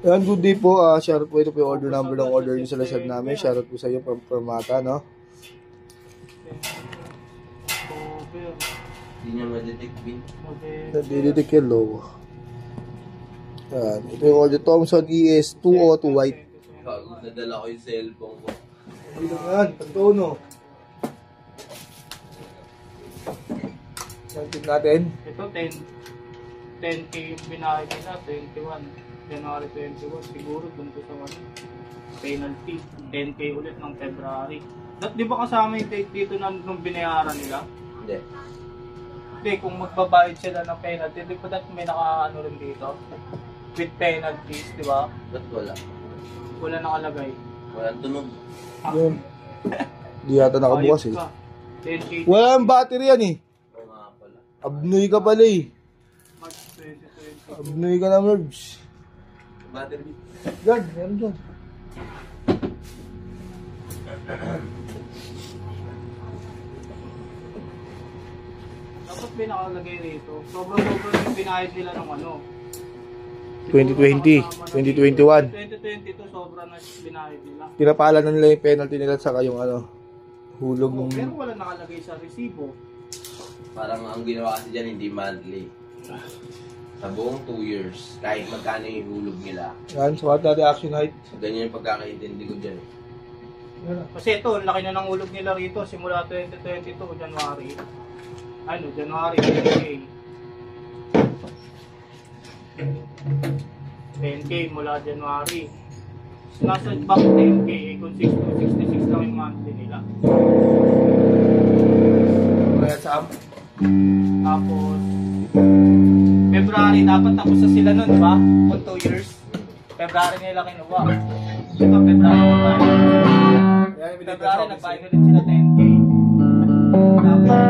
Ayan, good day po. Shoutout po, ito po yung order number ng order nyo sa Lazad namin. Shoutout po sa iyo from Permata, no? Hindi niya ma-detect, Bin. Nadidetect yung logo. Ayan, ito yung order. Thomson ES202 white. Nadala ko yung cellphone ko. Hindi lang yan, pantono. Chanting natin. Ito 10K yung binayad nila, 21. January 21, siguro dun ko sa penalty. 10K ulit ng February. Di ba kasama yung date dito na nung binayaran nila? Hindi. Hindi, kung magbabayad sila ng penalty, di ba that may naka-ano rin dito? With penalties, di ba? Ba't wala? Wala nakalagay. Walang tunog. Yun. Di yata nakabukas eh. 10K. Walang battery yan eh. Oo nga pala. Abnoy ka pala eh. March 2020. Abnoy ka na, Merbs. Battery. Yan, meron dyan. Dapat may nakalagay rito. Sobrang yung binayad nila ng ano. 2020, 2021. 2022 sobra na binayad nila. Pinapalan na nila yung penalty nila sa yung ano, hulog Oh, ng... pero wala nakalagay sa resibo. Parang ang ginawa kasi dyan, hindi monthly. Sa buong 2 years, kahit magkano yung hulog nila. Yan, sukat natin action height. So, ganyan yung pagkakaintindi ko dyan. Kasi ito, laki na ng hulog nila rito simula 2022, January. Ano, January 10K. 10K mula January. Nasa back 10K, kung 66 lang yung monthly nila. Kaya sa amp. Tapos, February, dapat tapos na sila nun, di ba? Kung 2 years. February nila kinuha. Ito, February na ba? February, nagbayad ulit sila 10K. Tapos,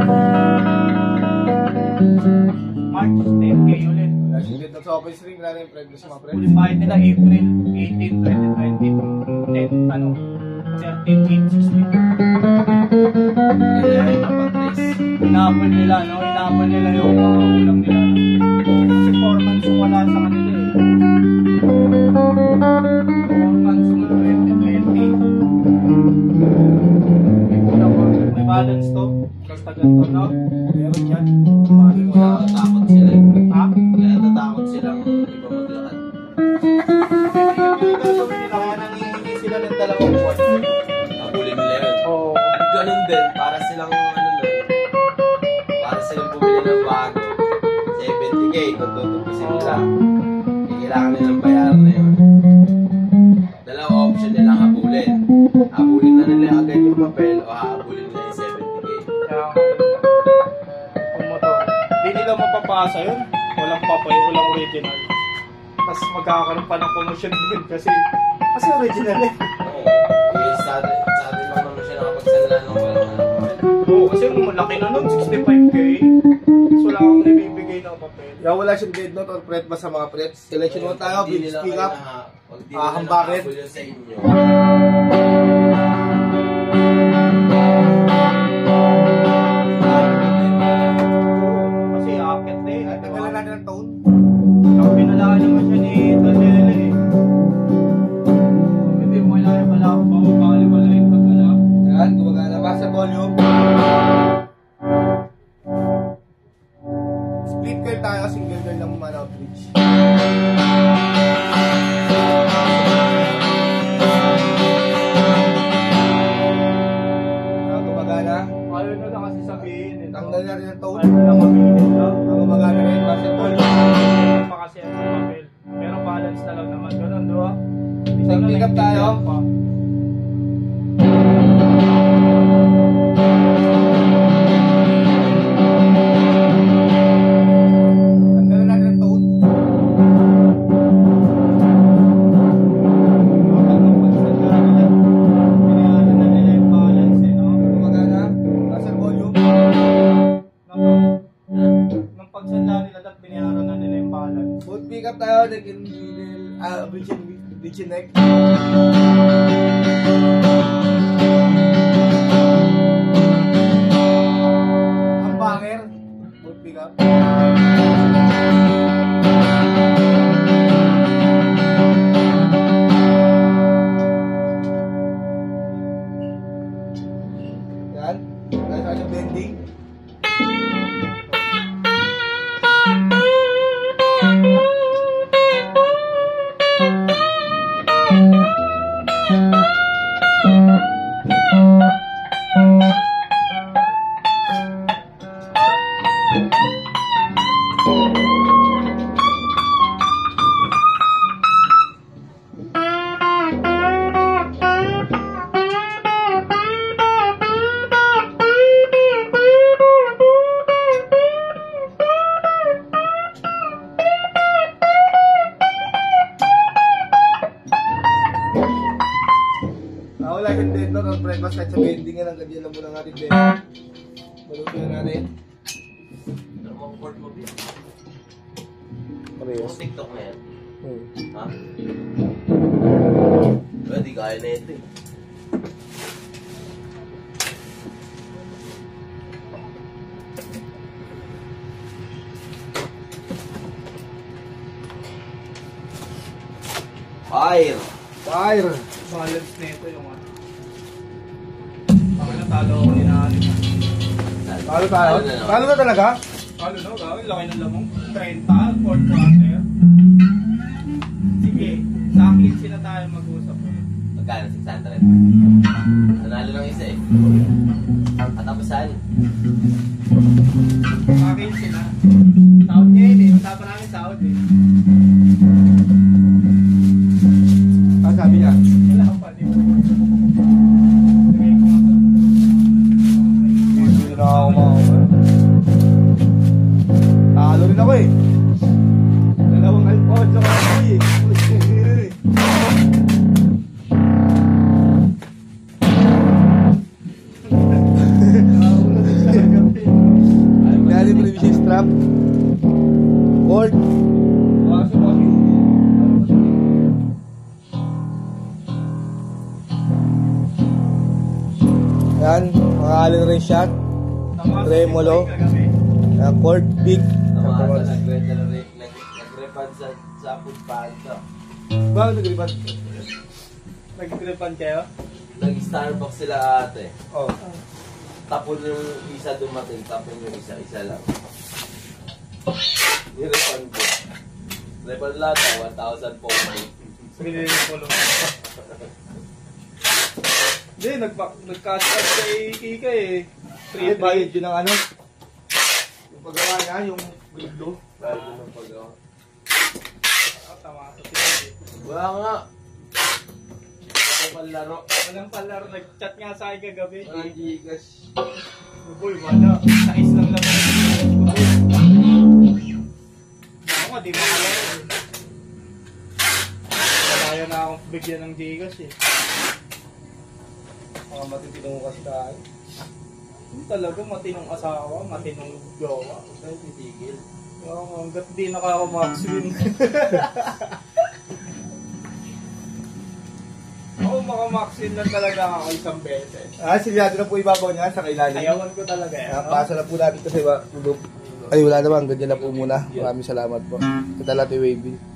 March, 10K ulit. Sige, sa office ring na rin, friend. Gusto mga friend. Ulit bayad nila April 18, 2020. 10, ano, 13, 8, 16. Kaya yung napatrace. Inapol nila, no? Inapol nila yung ulam nila. Kasi 4 months yung wala sa kanila eh. 4 months yung 2020. May balance to. Basta ganito, no? Meron yan. Kaya natatakot sila. Ha? Kaya natatakot silang iba maglakad. Yung gagawin nila, kaya nangihingi sila ng 2 buwan. Abulin nila yun. Oo. Ganun din, para silang para silang bumili ng bago. 70K kung tutupusin nila. Kailangan nilang bayaran na yun. Dalawang option nilang habulin. Habulin na nila agad yung papel o habulin nila yung 70K. Kaya kung motor. Hindi nila mapapasa yun. Walang papay, walang original. Tapos magkakaroon pa ng promotion din kasi original eh. Oo. Sa atin lang naman siya nakapagsalala ng walang Oo, kasi malaki na nun, 65K. So wala akong nabibigay ng papel. Kaya wala siyang dead note or threat ba sa mga threats? Selection mo tayo, Hindi nila speak up. pag di nila Hambakin. nakahabol yun sa inyo. Kasi akit na eh. Tagalan natin ang tone. Saka pinalaan naman siya ni Daniela eh. Hindi mo kailangan pala ako pababali rin pag wala. Ayan, gumagana ba sa volume? Split curve tayo, single curve lang man outreach. Gumagana. Ayaw na lang kasi sabihin eh. Tanggal na rin ang tone. Ayaw na lang mabilis lang. Gumagana rin, base volume. Pa kasi ang papel. Pero balance na lang naman. Ganun, di ba? Isang pick up tayo. Pa. Tanggalan natin ang tone. Pinayaran na nila yung balance eh, no? Gumagana, base volume. Nung pagsanla nila, dapat binayaran na nila yung balance. Both pick up tayo, bridge and neck. Ang banger, both pick up. Wala yung dito ng breakfast at sa vending yan. Ang ganyan lang muna natin din. Maluto na natin. Pero mag-report mo biya. Parehas. Yung TikTok na yan. Ha? Hmm. Pero di kaya na ito eh. Fire! Fire! Balance na ito yung ano. Ako natalo ako ni Nani. Talo tayo? Talo na talaga? Ano no, gawin, laki ng lamong. 30, fourth quarter. Sige, sa akin sila tayo mag-usap. Magkano? 600? Nanalo lang isa eh. Katapusan. Sa akin sila. Sahod niya yun eh, usapan namin sahod eh. Ano sabi niya? Wala pa, di ba? Sige, kung ako. Hindi na ako makakawal. Talo rin ako eh. Dalawang alcohol sa kasi eh. Dali mo rin siya strap. Cord. Yan, mga alin rin shot. Tremolo. Cord, big. Namasa, nag-refund sa food panda. Bakit nag-ribad? Nag-gripan kayo? Nag-Starbucks sila ate. Oh. Tapon yung isa dumating, tapon yung isa lang. Ni-refund ko. Refund lahat, 1,040. Pinili ko lang. Hindi, nag-cash out kay Kika eh. Yan, bayad yun ang ano. Yung paggawa niya, yung bildo. Dahil yun ang pagawa. Tama sa pinili. Wala nga. Ako palaro. Walang palaro, nag-chat nga sa akin kagabi. Walang Gcash. Uy, wala. Sais lang naman. Ako nga, di mo alam. Wala na akong bigyan ng Gcash eh. Mga matitinong kasi tayo. Talaga matinong asawa, matinong jowa. Saan titigil? Hanggat di nakaka-max win. Ako maka-max win lang talaga ako isang beses. Silyado na po ibabaw niya sa kailalim. Ayawan ko talaga yan. Pasa na po natin kasi ay wala naman, ganyan na po muna. Maraming salamat po. Kita natin Wavy.